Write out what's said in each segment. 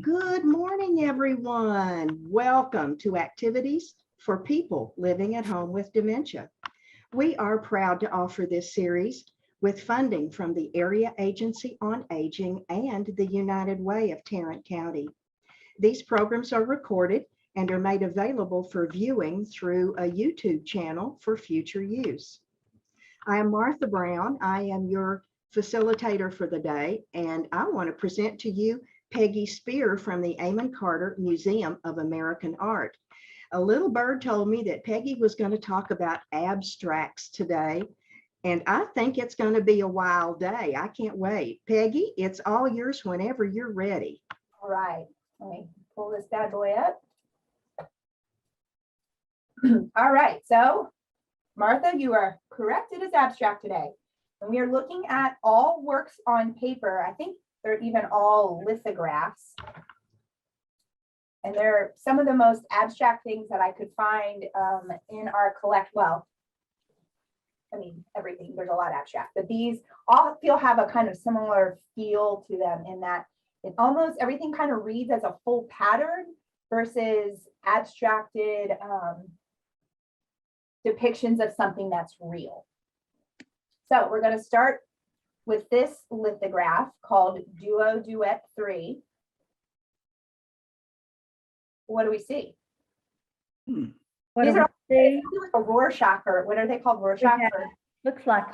Good morning, everyone. Welcome to Activities for People Living at Home with Dementia. We are proud to offer this series with funding from the Area Agency on Aging and the United Way of Tarrant County. These programs are recorded and are made available for viewing through a YouTube channel for future use. I am Martha Brown. I am your facilitator for the day, and I want to present to you Peggy Spear from the Amon Carter Museum of American Art. A little bird told me that Peggy was going to talk about abstracts today, and I think it's going to be a wild day. I can't wait. Peggy, it's all yours whenever you're ready. All right, let me pull this bad boy up. All right, so Martha, you are correct. It is abstract today. And we are looking at all works on paper. I think they're even all lithographs. And they're some of the most abstract things that I could find in our well, I mean, everything, there's a lot abstract, but these all have a kind of similar feel to them in that it almost everything kind of reads as a full pattern versus abstracted depictions of something that's real. So we're going to start with this lithograph called Duo Duet 3. What do we see? These are like a Rorschach, or what are they called? Rorschach? Looks like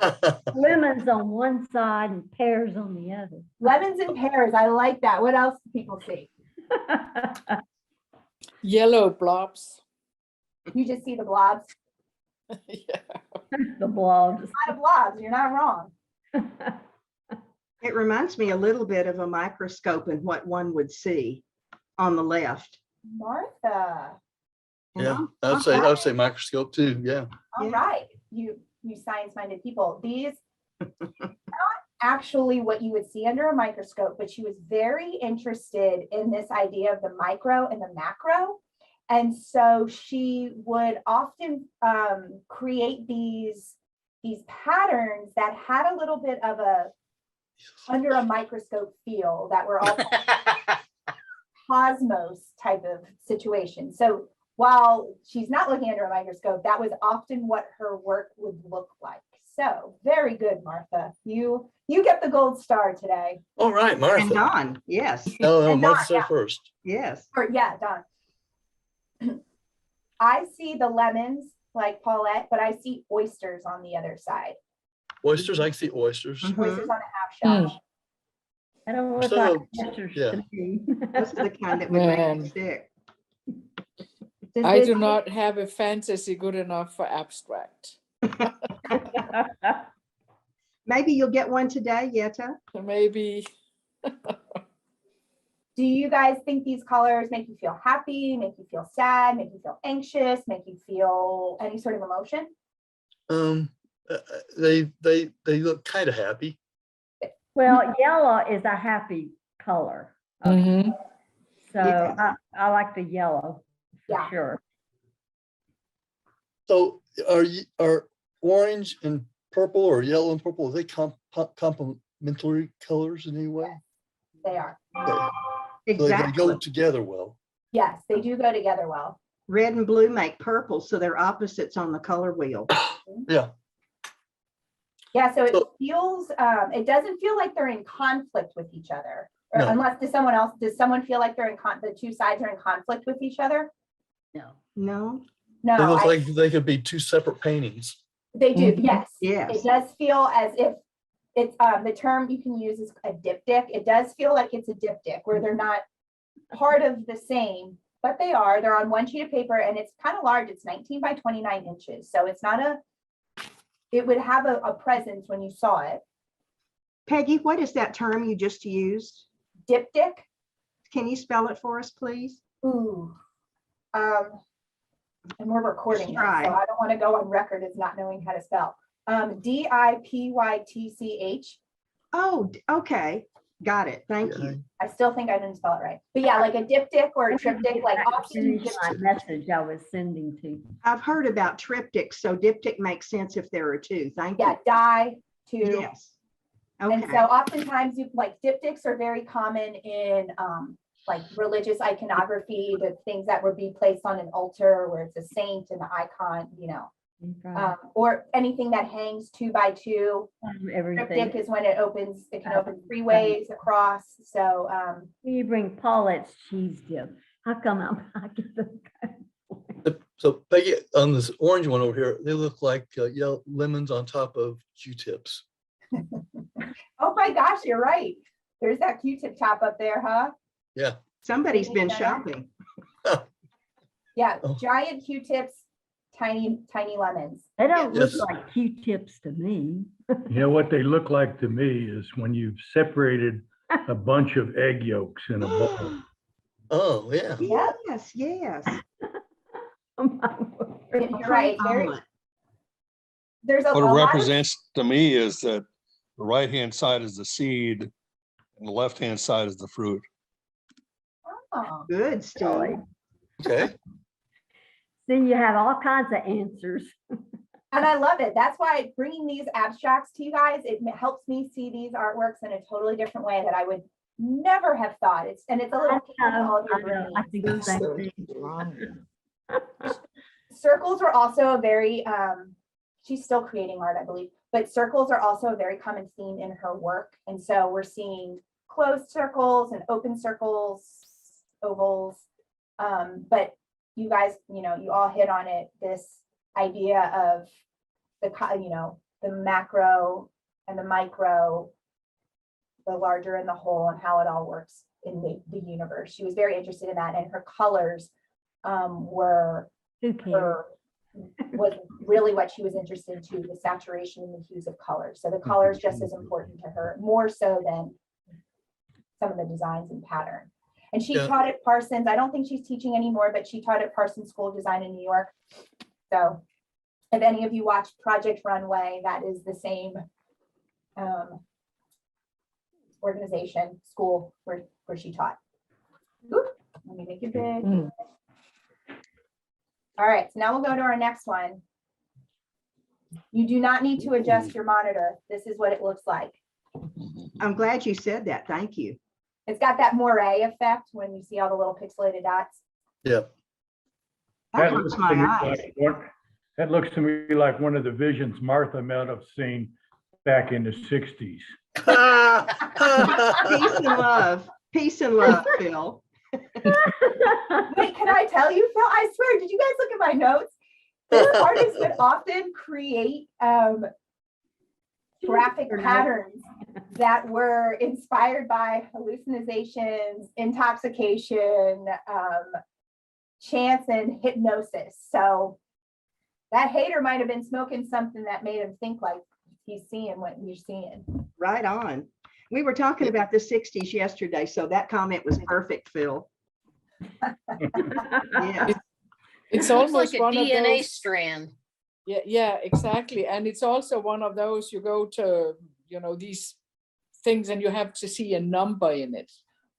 lemons on one side and pears on the other. Lemons and pears. I like that. What else do people see? Yellow blobs. You just see the blobs. Yeah. The blobs. A lot of blobs. You're not wrong. It reminds me a little bit of a microscope and what one would see on the left. Martha. Yeah, I would say microscope too. Yeah. All right. You science-minded people. These not actually what you would see under a microscope, but she was very interested in this idea of the micro and the macro. And so she would often create these patterns that had a little bit of a under a microscope feel that were all cosmos type of situation. So while she's not looking under a microscope, that was often what her work would look like. So very good, Martha. You get the gold star today. All right, Martha. And Don, yes. No, And Martha Don, said first. Yes. Or yeah, Don. I see the lemons like Paulette, but I see oysters on the other side. Oysters, I can see oysters. Mhm. Oysters on a half shell. I don't look So, like oysters yeah. to me. Those are the kind that would make Man. you sick. Does I this- do not have a fantasy good enough for abstract. Maybe you'll get one today, Yetta. So maybe Do you guys think these colors make you feel happy, make you feel sad, make you feel anxious, make you feel any sort of emotion? They look kind of happy. Well, yellow is a happy color. Mhm. So Yeah. I like the yellow for Yeah. sure. So are orange and purple or yellow and purple, are they complementary colors in any way? They are. Okay. So they Exactly. go together well. Yes, they do go together well. Red and blue make purple, so they're opposites on the color wheel. Yeah. Yeah, so it So- feels, it doesn't feel like they're in conflict with each other. Or No. unless does someone feel like they're the two sides are in conflict with each other? No. No? No, They look like they could be two separate paintings. they do, Mhm. yes. Yes. It does feel as if it's, the term you can use is a diptych. It does feel like it's a diptych where they're not part of the same, but they are. They're on one sheet of paper and it's kind of large. It's 19 by 29 inches. So it's not it would have a presence when you saw it. Peggy, what is that term you just used? Diptych. Can you spell it for us, please? Ooh. And we're recording this, so Try. I don't want to go on record as not knowing how to spell. Dipytch. Oh, okay. Got it. Thank Yeah. you. I still think I didn't spell it right. But yeah, like a diptych or a triptych, like often you Finish just- my message I was sending to you. I've heard about triptychs, so diptych makes sense if there are two. Thank yeah, you. die to. Yes. And Okay. so oftentimes you like diptychs are very common in like religious iconography, the things that would be placed on an altar where it's a saint and the icon, you know, or anything that hangs 2x2. Everything. Cryptic is when it opens, it can open 3 ways across. So You bring Paulette's cheese dip. How come I get the So Peggy, on this orange one over here, they look like yellow lemons on top of Q-tips. oh my gosh, you're right. There's that Q-tip top up there, huh? Yeah. Somebody's been shopping. Yeah, Oh. giant Q-tips, tiny lemons. They don't Yes. look like Q-tips to me. You know what they look like to me is when you've separated a bunch of egg yolks in a bowl. Oh, yeah. Yep. Yes, yes. Oh, my word. You're right. Omelet. There's a What it lot of, represents to me is that the right-hand side is the seed and the left-hand side is the fruit. oh, Good, Steve. Really. Okay. Then you have all kinds of answers. and I love it. That's why bringing these abstracts to you guys, it helps me see these artworks in a totally different way that I would never have thought. It's a little hint to all of your brains. I think the same thing. Circles are also a very she's still creating art, I believe, but circles are also a very common theme in her work. And so we're seeing closed circles and open circles, ovals. But you guys, you know, you all hit on it, this idea of the macro and the micro, the larger and the whole, and how it all works in the universe. She was very interested in that, and her colors were Who cares? was really what she was interested in too, the saturation and the hues of color. So the color is just as important to her, more so than some of the designs and pattern. And she taught at Parsons. I don't think she's teaching anymore, but she taught at Parsons School of Design in New York. So if any of you watched Project Runway, that is the same organization, school where she taught. Oop, let me make it big. All right, so now we'll go to our next one. You do not need to adjust your monitor. This is what it looks like. I'm glad you said that. Thank you. It's got that moire effect when you see all the little pixelated dots. Yeah. That looks hurts to my me eyes. that looks to me like one of the visions Martha might have seen back in the 60s. Peace and love. Peace and love, Phil. Wait, can I tell you, Phil? I swear, did you guys look at my notes? This artist would often create graphic patterns that were inspired by hallucinations, intoxication, chance, and hypnosis. So that hater might have been smoking something that made him think like he's seeing what you're seeing. Right on. We were talking about the 60s yesterday, so that comment was perfect, Phil. Yeah. It's Looks almost like a one of DNA those. strand. Yeah, exactly. And it's also one of those, you go to, these things and you have to see a number in it.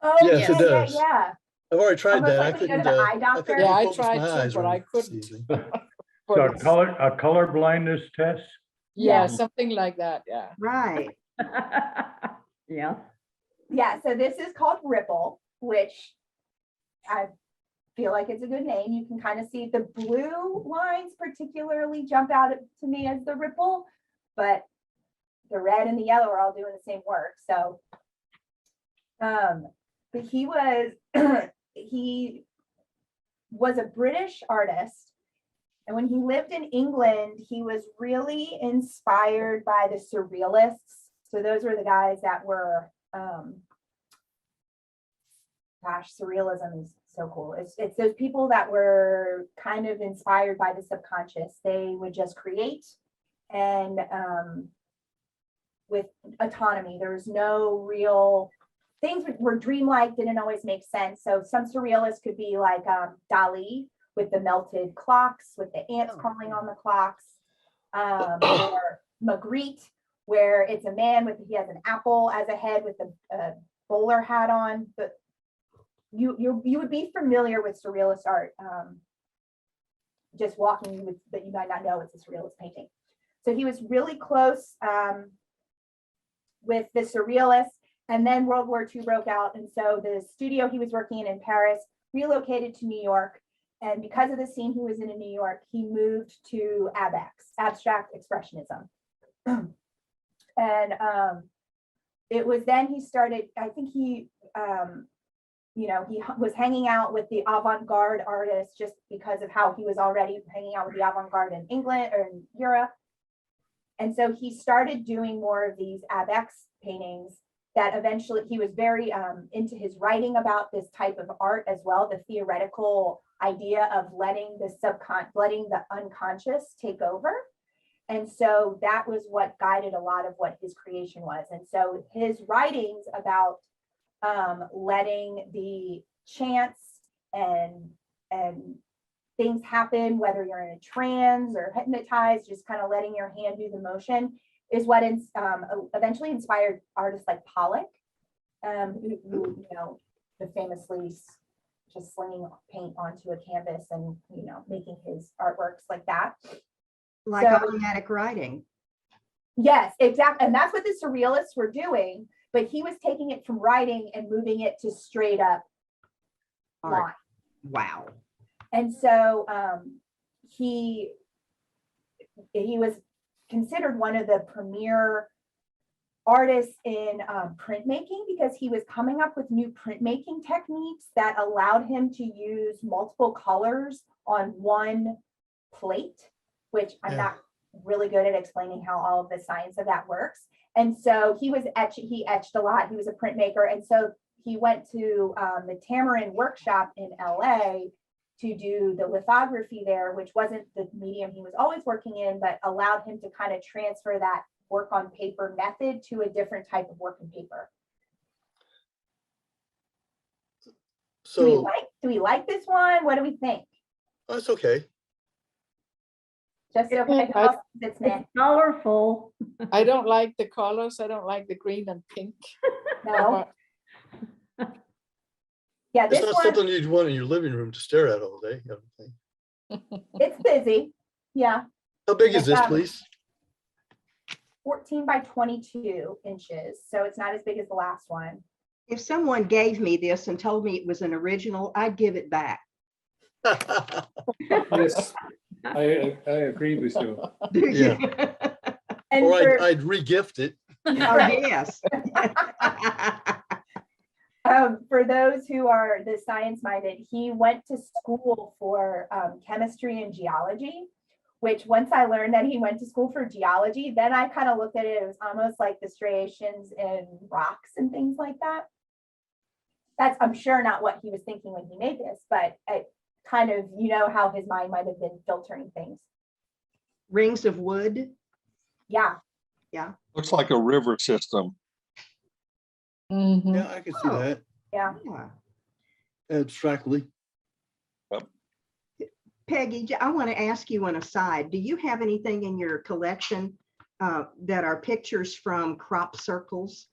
Oh, Yes, it does. yeah. I've already tried Almost that. like I when you go couldn't. to the eye doctor. Yeah, I focus my tried too, eyes but when I I couldn't. see So But a color blindness test. yeah, Yeah. something like that. Yeah. Right. Yeah. Yeah, so this is called Ripple, which I feel like it's a good name. You can kind of see the blue lines particularly jump out to me as the ripple, but the red and the yellow are all doing the same work. So, but he was a British artist. And when he lived in England, he was really inspired by the surrealists. So those were the guys that were, surrealism is so cool. It's those people that were kind of inspired by the subconscious. They would just create and with autonomy. There was no real things were dreamlike, didn't always make sense. So some surrealists could be like Dali with the melted clocks, with the ants crawling on the clocks, or Magritte, where it's a man he has an apple as a head with a bowler hat on. But you would be familiar with surrealist art, just walking with, but you might not know it's a surrealist painting. So he was really close with the surrealists, And then World War II broke out. And so the studio he was working in Paris relocated to New York. And because of the scene he was in New York, he moved to ABEX, Abstract Expressionism. And it was then he started, I think he, you know, he was hanging out with the avant-garde artists just because of how he was already hanging out with the avant-garde in England or in Europe. And so he started doing more of these ABEX paintings that eventually he was very into his writing about this type of art as well, the theoretical idea of letting the unconscious take over. And so that was what guided a lot of what his creation was. And so his writings about letting the chance and things happen, whether you're in a trance or hypnotized, just kind of letting your hand do the motion, is what eventually inspired artists like Pollock, who you know, famously just slinging paint onto a canvas and, you know, making his artworks like that. Like So- automatic writing. Yes, exactly. And that's what the surrealists were doing, but he was taking it from writing and moving it to straight up Art. line. Wow. And so he was considered one of the premier artists in printmaking, because he was coming up with new printmaking techniques that allowed him to use multiple colors on one plate, which I'm not really good at explaining how all of the science of that works. And so he etched a lot. He was a printmaker. And so he went to the Tamarind workshop in LA to do the lithography there, which wasn't the medium he was always working in, but allowed him to kind of transfer that work on paper method to a different type of work in paper. So Do we like this one? What do we think? that's okay. Just so everybody else that's It's colorful. I don't like the colors. I don't like the green and pink. no. Yeah, It's this not one, something you'd want in your living room to stare at all day. I don't think. it's busy. Yeah, How big is this, Yeah. please? 14 by 22 inches. So it's not as big as the last one. If someone gave me this and told me it was an original, I'd give it back. Yes, I agree with you. Do you? And Or for, I'd re-gift it. Oh, right. yes. For those who are the science minded, he went to school for chemistry and geology, which once I learned that he went to school for geology, then I kind of looked at it, it was almost like the striations in rocks and things like that. That's, I'm sure, not what he was thinking when he made this, but it kind of, you know, how his mind might have been filtering things. Rings of wood. Yeah. Looks like a river system. Mhm. Yeah, I can see Oh. that Yeah. Yeah. abstractly. Peggy, I want to ask you an aside. Do you have anything in your collection that are pictures from crop circles?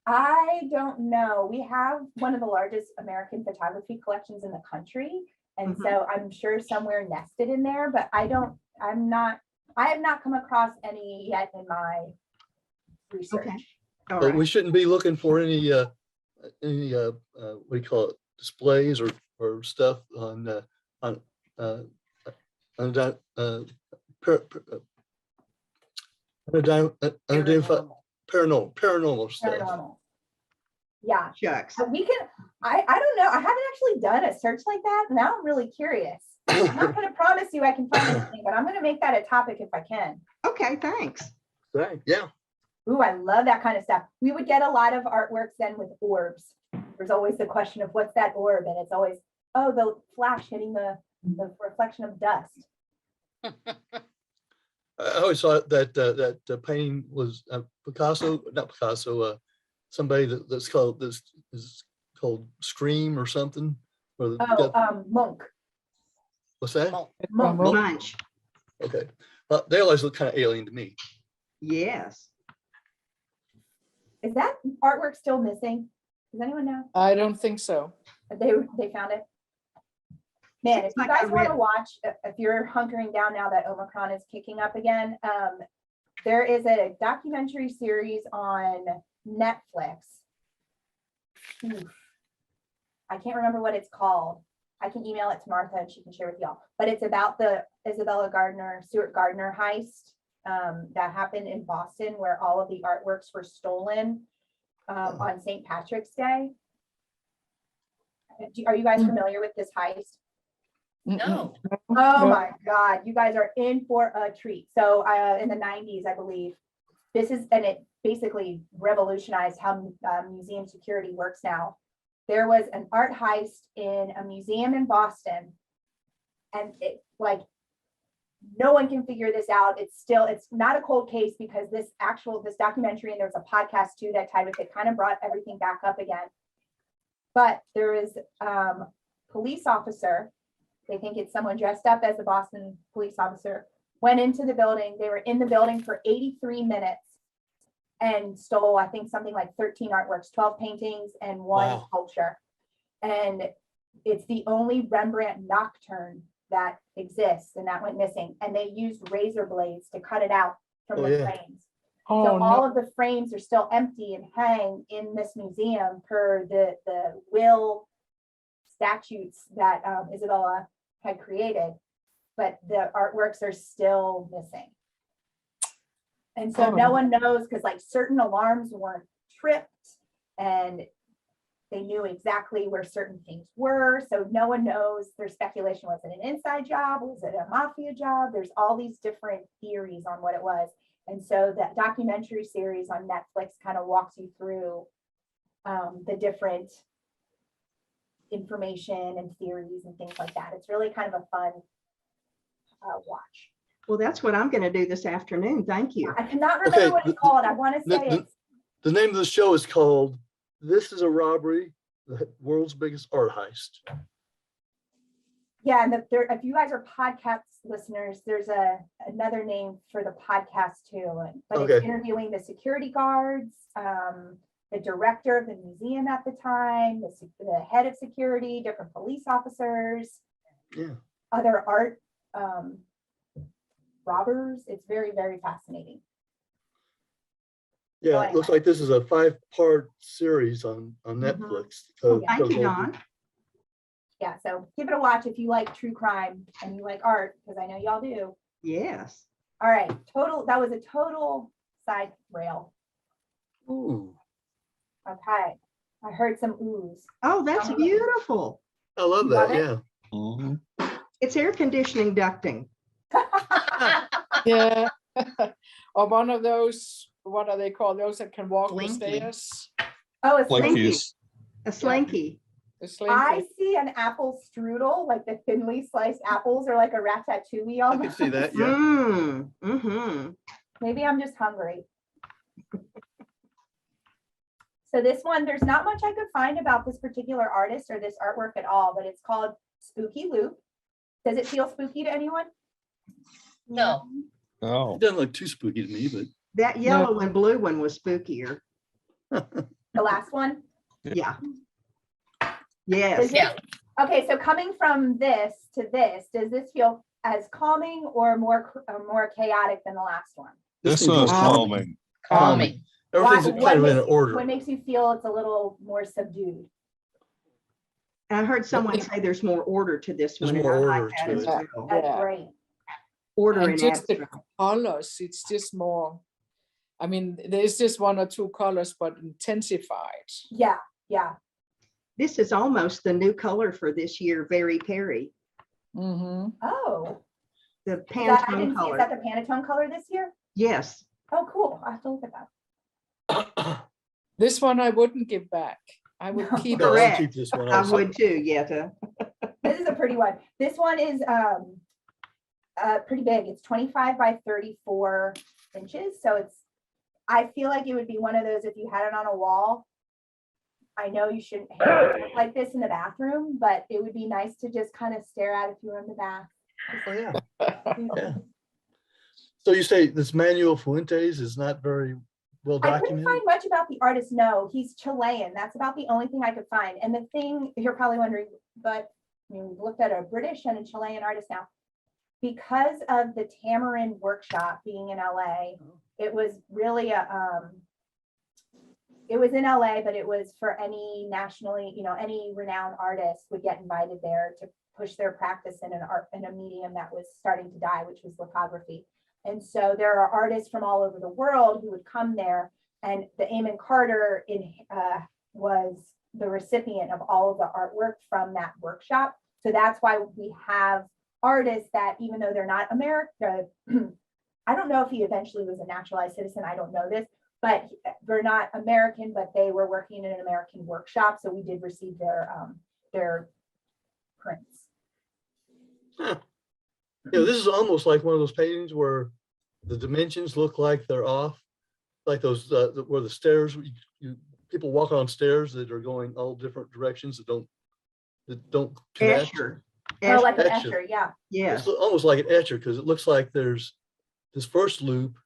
I don't know. We have one of the largest American photography collections in the country. And Mhm. so I'm sure somewhere nested in there, but I have not come across any yet in my research. Okay. All But we right. shouldn't be looking for any what do you call it, displays or stuff on that paranormal stuff. Paranormal. Yeah. Shucks. We can, I don't know. I haven't actually done a search like that. Now I'm really curious. I'm not going to promise you I can find anything, but I'm going to make that a topic if I can. Okay, thanks. Right, yeah. Ooh, I love that kind of stuff. We would get a lot of artworks then with orbs. There's always the question of what's that orb? And it's always, oh, the flash hitting the reflection of dust. I always thought that that painting was Picasso, not Picasso, somebody that's called this is called Scream or something. Or Monk. what's that? Monk. Monk? Munch. Okay, they always look kind of alien to me. Yes. Is that artwork still missing? Does anyone know? I don't think so. They found it. Man, if Seems you like I guys want to read- watch, if you're hunkering down now that Omicron is kicking up again, there is a documentary series on Netflix. Oof. I can't remember what it's called. I can email it to Martha and she can share with y'all. But it's about the Isabella Gardner, Stuart Gardner heist that happened in Boston, where all of the artworks were stolen on St. Patrick's Day. Are you guys familiar with this heist? No. Oh my God, you guys are in for a treat. So in the 90s, I believe, and it basically revolutionized how museum security works now. There was an art heist in a museum in Boston, and it, like, no one can figure this out. It's not a cold case, because this documentary, and there's a podcast too that tied with it, kind of brought everything back up again. But there is police officer, they think it's someone dressed up as a Boston police officer, went into the building. They were in the building for 83 minutes and stole, I think, something like 13 artworks, 12 paintings, and one sculpture. And it's the only Rembrandt Nocturne that exists, and that went missing. And they used razor blades to cut it out from the frames. So all of the frames are still empty and hang in this museum per the will statutes that Isabella had created, but the artworks are still missing. And so no one knows, because like certain alarms weren't tripped and they knew exactly where certain things were. So no one knows. There's speculation. Was it an inside job? Was it a mafia job? There's all these different theories on what it was. And so that documentary series on Netflix kind of walks you through the different information and theories and things like that. It's really kind of a fun watch. Well, that's what I'm going to do this afternoon. Thank you. I cannot remember what it's called. I want to say it's. The name of the show is called "This Is a Robbery: The World's Biggest Art Heist." Yeah, and if you guys are podcast listeners, there's another name for the podcast too. But it's interviewing the security guards, the director of the museum at the time, the head of security, different police officers, other art robbers. It's very, very fascinating. Yeah, it looks like this is a 5-part series on Netflix. So thank you, Don. Yeah, so give it a watch if you like true crime and you like art, because I know y'all do. Yes. All right, that was a total side rail. Ooh. Okay, I heard some oohs. Oh, that's beautiful. I love that. Yeah. Mhm. It's air conditioning ducting. Yeah. Or one of those, what are they called? Those that can walk the Slinky. stairs. Oh, it's Like slinky. these. A slinky. The slinky. I see an apple strudel, like the thinly sliced apples, or like a ratatouille I on. can see that. Yeah. Mm-hmm. Maybe I'm just hungry. So this one, there's not much I could find about this particular artist or this artwork at all, but it's called Spooky Loop. Does it feel spooky to anyone? No. Oh, It doesn't look too spooky to me, but That yellow and blue one was spookier. The last one? Yeah. Yes. Yeah. Okay, so coming from this to this, does this feel as calming or more chaotic than the last one? this thing one's feels calming. Calming. everything's What kind of in makes- order. What makes you feel it's a little more subdued? I heard someone say there's more order to this There's one. and more I like order that to as it. well. That's Yeah. great. Order And and just the abstract. colors, it's just more, I mean, there's just 1 or 2 colors, but intensified. Yeah, yeah. This is almost the new color for this year, Very Perry. Mm-hmm. Oh, The I didn't Pantone see, is color. that the Pantone color this year? Yes. Oh, cool. I have to look at that. This one I wouldn't give back. I would No. keep No, it. I'll Correct. keep this one I also. would too, Yetta. This is a pretty one. This one is pretty big. It's 25 by 34 inches. So I feel like it would be one of those, if you had it on a wall. I know you shouldn't have it like this in the bathroom, but it would be nice to just kind of stare at if you were in the bath. Oh, yeah. Yeah. So you say this Manuel Fuentes is not very well I couldn't documented? find much about the artist. No, he's Chilean. That's about the only thing I could find. And the thing you're probably wondering, but we've looked at a British and a Chilean artist now. Because of the Tamarind workshop being in LA, it was really it was in LA, but it was for any nationally, any renowned artist would get invited there to push their practice in a medium that was starting to die, which was lithography. And so there are artists from all over the world who would come there, and the Amon Carter was the recipient of all of the artwork from that workshop. So that's why we have artists that, even though they're not American, I don't know if he eventually was a naturalized citizen, I don't know this, but they're not American, but they were working in an American workshop. So we did receive their prints. Huh. This is almost like one of those paintings where the dimensions look like they're off, like those where the stairs, people walk on stairs that are going all different directions that don't connect. Escher. Oh, like an Escher. Escher, yeah. Yes. It's almost like an etcher because it looks like there's this first loop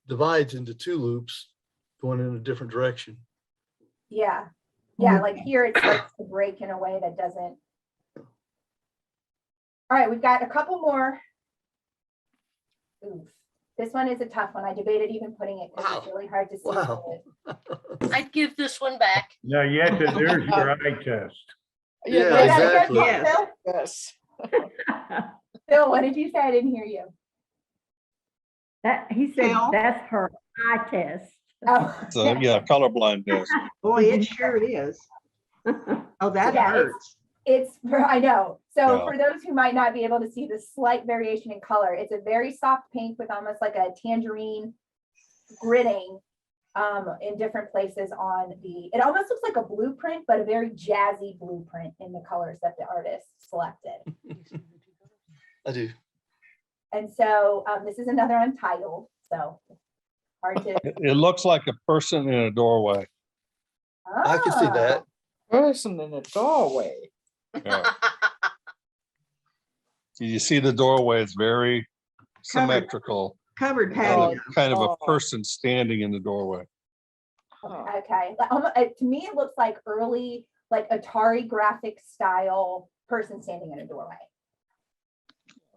divides into two loops going in a different direction. Yeah. Yeah, like here it starts to break in a way that doesn't. All right, we've got a couple more. Oof. This one is a tough one. I debated even putting it because it's really hard to see. Wow. I'd give this one back. Now, yet there's your eye test. Yeah, Was that a good exactly. one, Yes. Phil? Yes. Phil, what did you say? I didn't hear you. That, he said Phil? that's her eye test. Oh, So, yeah, colorblind test. Boy, it sure is. Oh, that Yeah, hurts. I know. So Yeah. for those who might not be able to see the slight variation in color, it's a very soft pink with almost like a tangerine gridding in different places on it almost looks like a blueprint, but a very jazzy blueprint in the colors that the artist selected. I do. And so this is another Untitled, so hard to. It looks like a person in a doorway. I can see that. Person in a doorway. Yeah. So you see the doorway, it's very symmetrical. Covered Kind patio. of, kind of Oh. a person standing in the doorway. Okay, to me, it looks like early, like Atari graphic style person standing in a doorway.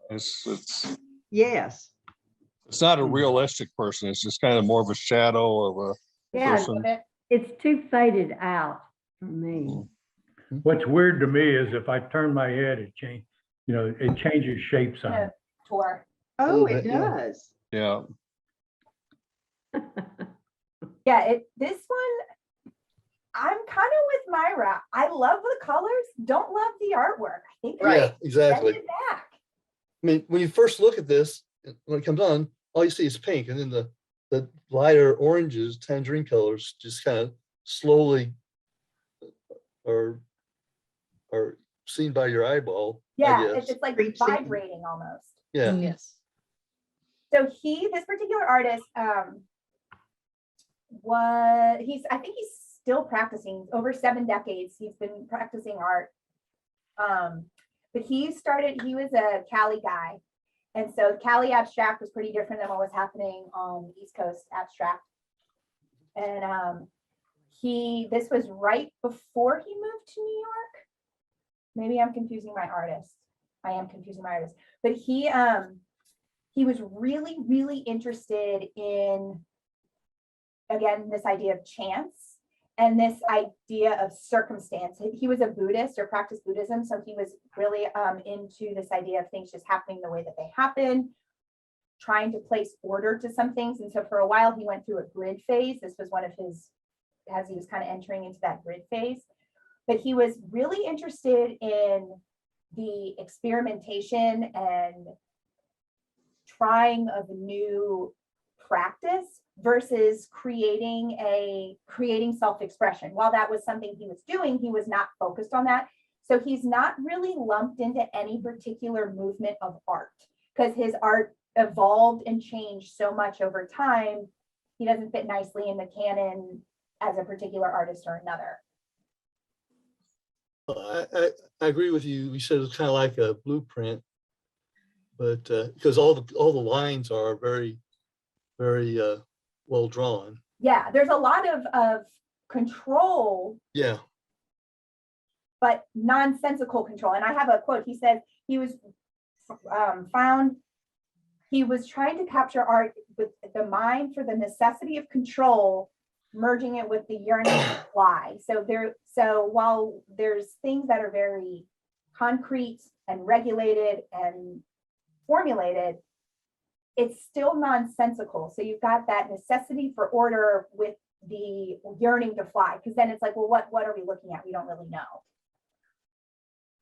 It's Yes. not a realistic person. It's just kind of more of a shadow of a Yeah, person. it's too faded out for me. What's weird to me is if I turn my head, it changes shapes on it. Tour. Oh, Oh, it yeah. does. Yeah. Yeah, this one, I'm kind of with Myra. I love the colors, don't love the artwork. I think Right. Yeah, exactly. send it back. I mean, when you first look at this, when it comes on, all you see is pink, and then the lighter oranges, tangerine colors, just kind of slowly are seen by your eyeball. I Yeah, guess. it's like Creeps in. vibrating almost. Yeah. Yes. So this particular artist, I think he's still practicing over 7 decades. He's been practicing art. But he was a Cali guy. And so Cali abstract was pretty different than what was happening on East Coast abstract. And this was right before he moved to New York. Maybe I'm confusing my artist. I am confusing my artist. But he was really, really interested in, again, this idea of chance and this idea of circumstance. He was a Buddhist or practiced Buddhism, so he was really into this idea of things just happening the way that they happen, trying to place order to some things. And so for a while, he went through a grid phase. This was one of his, as he was kind of entering into that grid phase. But he was really interested in the experimentation and trying of new practice versus creating self-expression. While that was something he was doing, he was not focused on that. So he's not really lumped into any particular movement of art because his art evolved and changed so much over time. He doesn't fit nicely in the canon as a particular artist or another. I agree with you. You said it's kind of like a blueprint, but because all the lines are very, very well drawn. Yeah, there's a lot of control, Yeah. but nonsensical control. And I have a quote. He said he was found he was trying to capture art with the mind for the necessity of control, merging it with the yearning to fly. So while there's things that are very concrete and regulated and formulated, it's still nonsensical. So you've got that necessity for order with the yearning to fly, because then it's like, well, what are we looking at? We don't really know.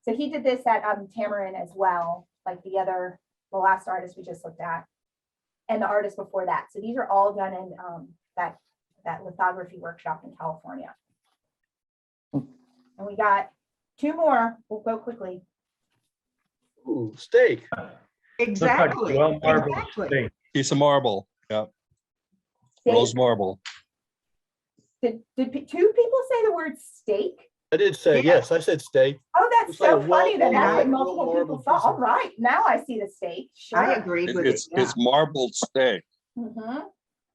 So he did this at Tamarin as well, like the last artist we just looked at, and the artist before that. So these are all done in that lithography workshop in California. And we got two more. We'll go quickly. Ooh, steak. Exactly. Well marbled Exactly. steak. Piece of marble. Yeah. Steak. Rose marble. Did two people say the word steak? I did say, Yeah. yes, I said steak. Oh, that's It's like so a funny that that's what well multiple people marbled thought. piece of- All right, now I see the steak. Sure. I agreed with it. It's marbled steak. Mhm.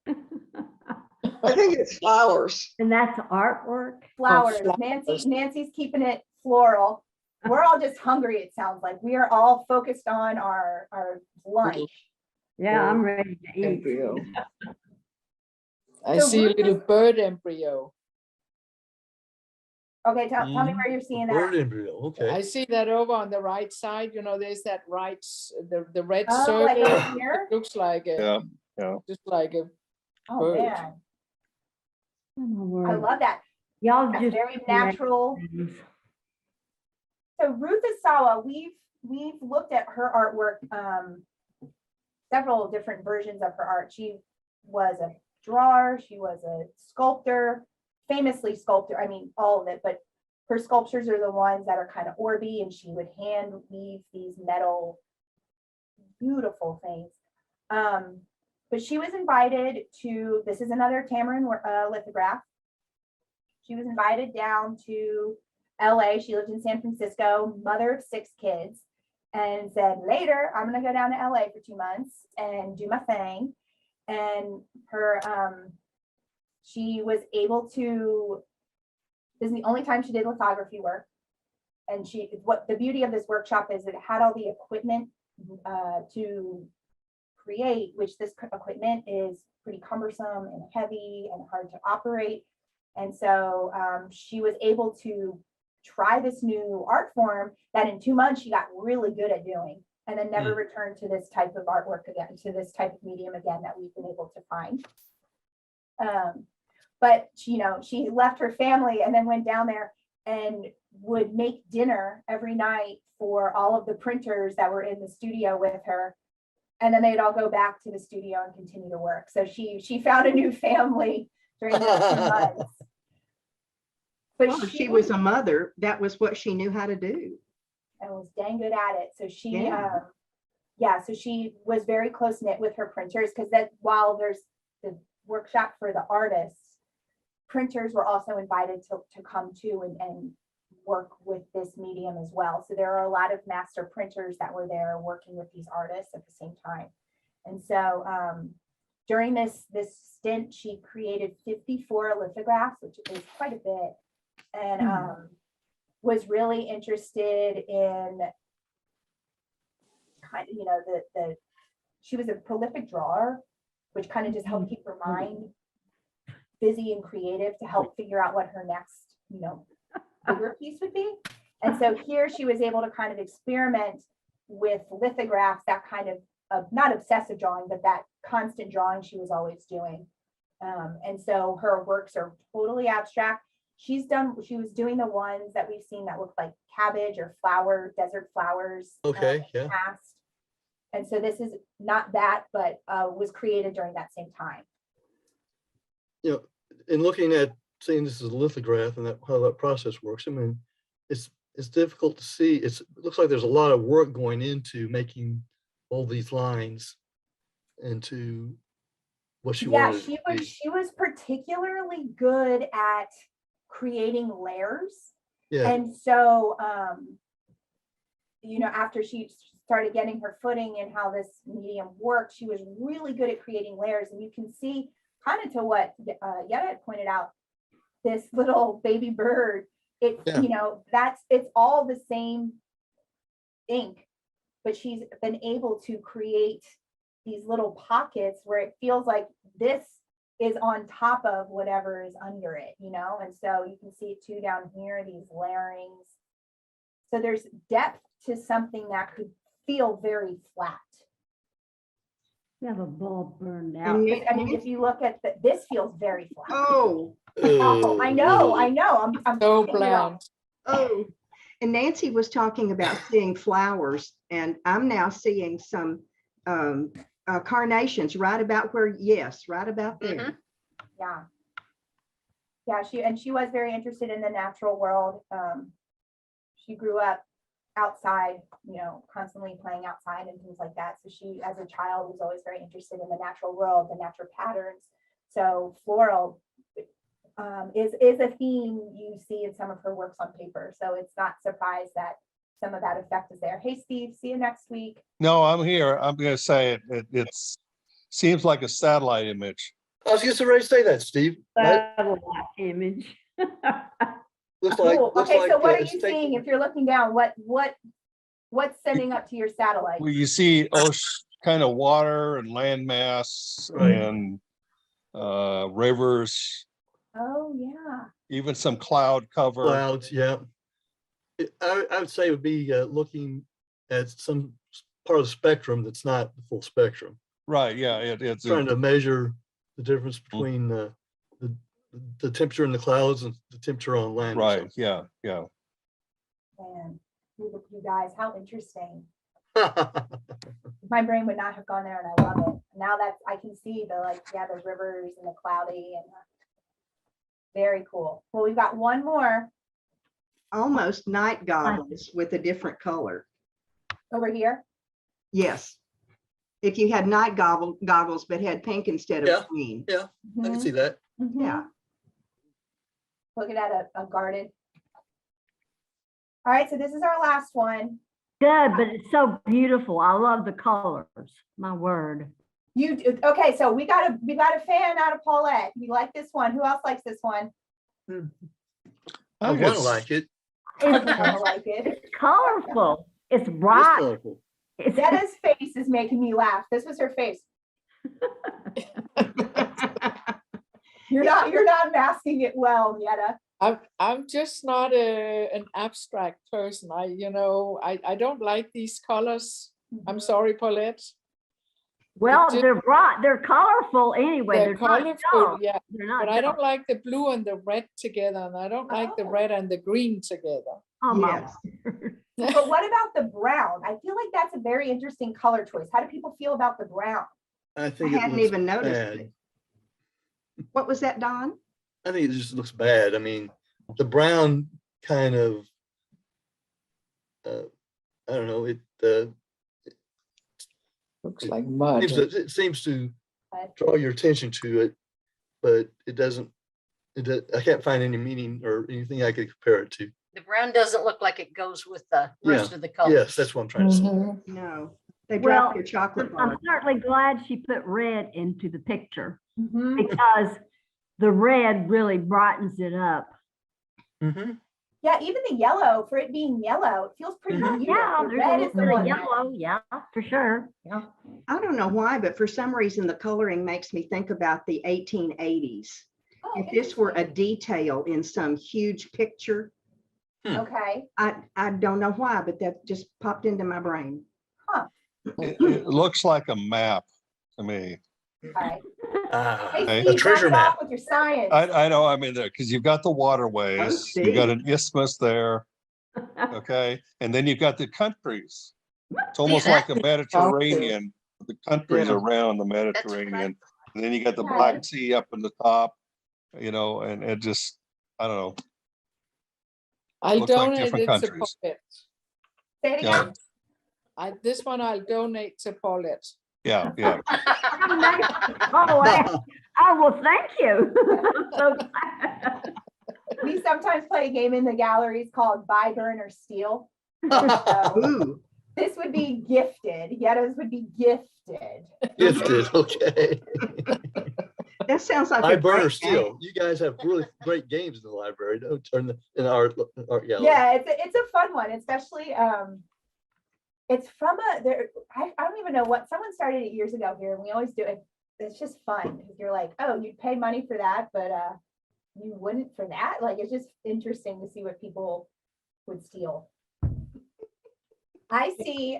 I think it's flowers. And that's artwork. Flowers. flowers. Nancy's keeping it floral. We're all just hungry, it sounds like. We are all focused on our lunch. Yeah, I'm ready to eat. Embryo. I So see a Ruth little is- bird embryo. Okay, tell me where you're seeing Bird that. embryo, okay. I see that over on the right side, there's that the red Oh, like circle. over here? It looks like a, Yeah. just like a Oh, bird. man. Oh, my I word. love that. Y'all That's just. very natural. So Ruth Asawa, we've looked at her artwork, several different versions of her art. She was a drawer, she was a sculptor, famously sculptor, I mean, all of it, but her sculptures are the ones that are kind of orby, and she would hand weave these metal, beautiful things. But she was invited to, this is another Tamarin lithograph. She was invited down to LA. She lived in San Francisco, mother of 6 kids, and said, later, I'm gonna go down to LA for 2 months and do my thing. And she was able to, this is the only time she did lithography work. And what the beauty of this workshop is, it had all the equipment to create, which this equipment is pretty cumbersome and heavy and hard to operate. And so she was able to try this new art form that in 2 months she got really good at doing, and then never returned to this type of artwork again, to this type of medium again that we've been able to find. But she left her family and then went down there and would make dinner every night for all of the printers that were in the studio with her. And then they'd all go back to the studio and continue to work. So she found a new family during those 2 months. But Well, if she was a mother, that was what she knew how to do. and was dang good at it. So she, Yeah. so she was very close knit with her printers, because that while there's the workshop for the artists, printers were also invited to come to and work with this medium as well. So there are a lot of master printers that were there working with these artists at the same time. And so during this stint, she created 54 lithographs, which is quite a bit, and was really interested in kind of, she was a prolific drawer, which kind of just helped keep her mind busy and creative to help figure out what her next, bigger piece would be. And so here she was able to kind of experiment with lithographs, that kind of not obsessive drawing, but that constant drawing she was always doing. And so her works are totally abstract. She was doing the ones that we've seen that look like cabbage or desert flowers. Okay, yeah. Past. And so this is not that, but was created during that same time. In looking at seeing this as a lithograph and how that process works, I mean, it's difficult to see. It looks like there's a lot of work going into making all these lines into what she wanted. She was particularly good at creating layers. Yeah. And so after she started getting her footing in how this medium worked, she was really good at creating layers. And you can see kind of to what Yetta had pointed out, this little baby bird, it's all the same ink, but she's been able to create these little pockets where it feels like this is on top of whatever is under it, you know? And so you can see it too down here, these layerings. So there's depth to something that could feel very flat. You have a bulb burned out. And I mean, if you look at this feels very flat. Oh, Oh, I know. I'm So picking it up. bland. oh. And Nancy was talking about seeing flowers, and I'm now seeing some carnations right about where, yes, right about there. Yeah. Yeah, she was very interested in the natural world. She grew up outside, you know, constantly playing outside and things like that. So she, as a child, was always very interested in the natural world, the natural patterns. So floral is a theme you see in some of her works on paper. So it's not surprised that some of that effect is there. Hey, Steve, see you next week. No, I'm here. I'm gonna say it seems like a satellite image. I was just ready to say that, Steve. That Satellite image. looks like. Cool. looks Okay, like, so what are it's you taking- seeing? If you're looking down, what's sending up to your satellite? Well, you see kind of water and landmass Right. and rivers, Oh, yeah. even some cloud cover. Clouds, yeah. I would say it would be looking at some part of the spectrum that's not the full spectrum. Right, yeah, it's Trying to measure the difference between the temperature in the clouds and the temperature on land. or right, yeah. Man, you guys, how interesting. something. My brain would not have gone there, and I love it. Now that I can see the rivers and the cloudy and very cool. Well, we've got one more Almost night goggles with a different color. over here. Yes. If you had night goggles, but had pink instead Yeah. of green. Yeah, I can see that. Mhm. Yeah. Looking at a garden. All right, so this is our last one. Good, but it's so beautiful. I love the colors. My word. Okay, so we got a fan out of Paulette. We like this one. Who else likes this one? I want to like it. I It's, like it. it's colorful. It's It's bright. colorful. It's, Zetta's face is making me laugh. This was her face. You're not masking it well, Yetta. I'm just not an abstract person. I don't like these colors. I'm sorry, Paulette. well, just- they're bright. They're colorful anyway. They're They're not colorful, dull. yeah. They're not But I don't dull. like the blue and the red together, and I don't like the Oh. red and the green together. Oh, my Yes. word. But what about the brown? I feel like that's a very interesting color choice. How do people feel about the brown? I I think it hadn't looks even noticed bad. it. What was that, Don? I think it just looks bad. I mean, the brown kind of, I don't know, it Looks like mud. it seems to draw your attention to it, but it doesn't, I can't find any meaning or anything I could compare it to. The brown doesn't look like it goes with the rest of the colors. Yes, that's what I'm trying to say. Mhm. No, they Well, dropped your chocolate bar. I'm certainly glad she put red into the picture Mhm. because the red really brightens it up. Mhm. Yeah, even the yellow, for it being yellow, it feels pretty Mhm. muted. Yeah, The there's red a is the little one bit that- of yellow. Yeah, for sure. Yeah. I don't know why, but for some reason, the coloring makes me think about the 1880s. Oh, If this were a interesting. detail in some huge picture, Okay. I don't know why, but that just popped into my brain. It looks like a map to me. All right. Ah, Hey, Okay. Steve, a treasure knock it off map. with your science. I know, I mean, because you've got the waterways, you got an isthmus there, okay? And then you've got the countries. It's almost like a Mediterranean, the countries Yeah. around the right. Mediterranean. And then you got the Okay. Black Sea up in the top, and it just, I don't know. I'll Looks like donate different it to countries. Paulette. Say it Yeah. again. This one I'll donate to Paulette. Yeah, yeah. Oh, well, thank you. So glad. We sometimes play a game in the galleries called Buy, Burn, or Steal. So Ooh, this would be gifted. Yetta's would be gifted. Gifted, okay. that sounds like I a burn or great steal. game. You guys have really great games in the library. Don't turn in art gallery. Yeah, it's a fun one, especially It's from I don't even know what, someone started it years ago here and we always do it. It's just fun because you're like, oh, you'd pay money for that, but you wouldn't for that. Like, it's just interesting to see what people would steal. I see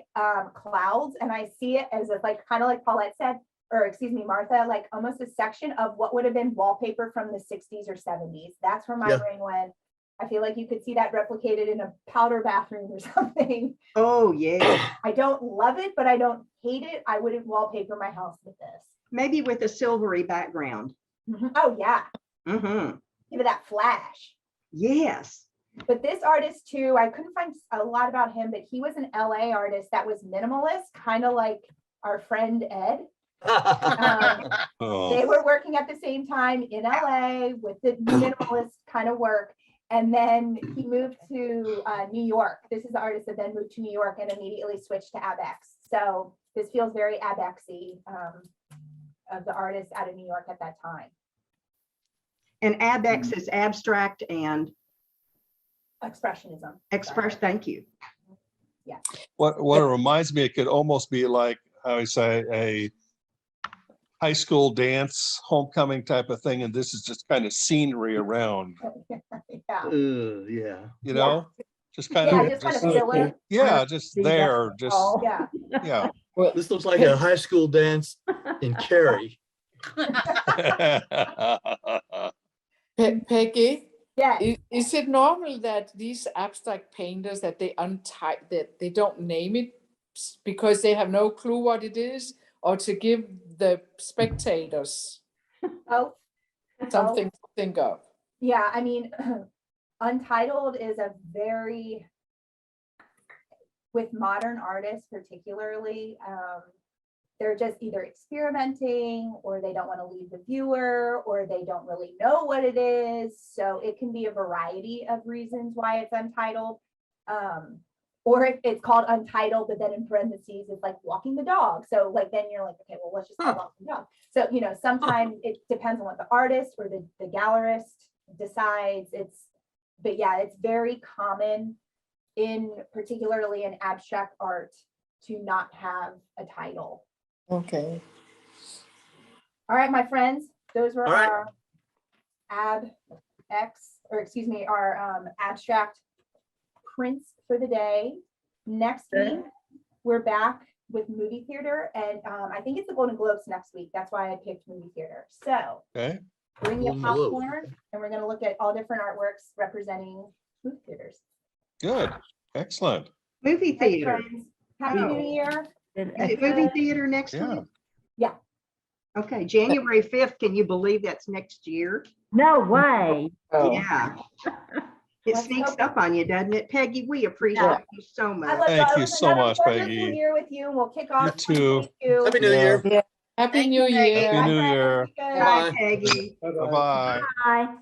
clouds and I see it as if like, kind of like Paulette said, or excuse me, Martha, like almost a section of what would have been wallpaper from the 60s or 70s. That's where my Yeah. brain went. I feel like you could see that replicated in a powder bathroom or something. Oh, yeah. I don't love it, but I don't hate it. I wouldn't wallpaper my house with this. Maybe with a silvery background. Oh yeah, Mm-hmm. give it that flash. Yes. But this artist too, I couldn't find a lot about him, but he was an LA artist that was minimalist, kind of like our friend Ed. Oh, They were working at the same time in LA with the minimalist kind of work. And then he moved to New York. This is the artist that then moved to New York and immediately switched to Abex. So this feels very Abexy of the artist out of New York at that time. And Abex is abstract and Expressionism. express. Thank you. what it reminds me, it could almost be like, how I say, a high school dance homecoming type of thing, and this is just kind of scenery around, Yeah. Yeah. you know? Just kind Yeah, of, just kind of filler. yeah, just See, there, that's just, all. Yeah. yeah. Well, This looks like a high school dance in Cary. Peggy, Yeah. is it normal that these abstract painters that they don't name it because they have no clue what it is, or to give the spectators Oh, something to think of? yeah. I mean, Untitled is a very, with modern artists particularly, they're just either experimenting or they don't want to leave the viewer or they don't really know what it is. So it can be a variety of reasons why it's untitled. Or if it's called Untitled, but then in parentheses, it's like walking the dog. So like, then you're like, okay, well, let's just call walking the dog. So, you know, sometimes it depends on what the artist or the gallerist decides. But yeah, it's very common particularly in abstract art to not have a title. Okay. All right, my friends, those were All right. our abstract prints for the day. Next week, we're back with movie theater, and I think it's the Golden Globes next week. That's why I picked movie theater. So Okay, bring your Golden Globe. popcorn, and we're going to look at all different artworks representing movie theaters. good, excellent. Movie Thanks, theater. friends. Happy Oh. New Year. Is it movie theater next Yeah. week? Yeah. Okay, January 5th. Can you believe that's next year? No way. Oh. Yeah. It Let's sneaks hope- up on you, doesn't it? Peggy, we appreciate you so I much. love Thank y'all. It you was so another much, wonderful Peggy. year with you, and we'll kick off. too. 2022. Happy New Yeah. Year. Happy Thank New you, Peggy. Year. Happy New Bye, friends. Year. Be good. Bye, Bye. Peggy. Bye-bye. Bye-bye. Bye.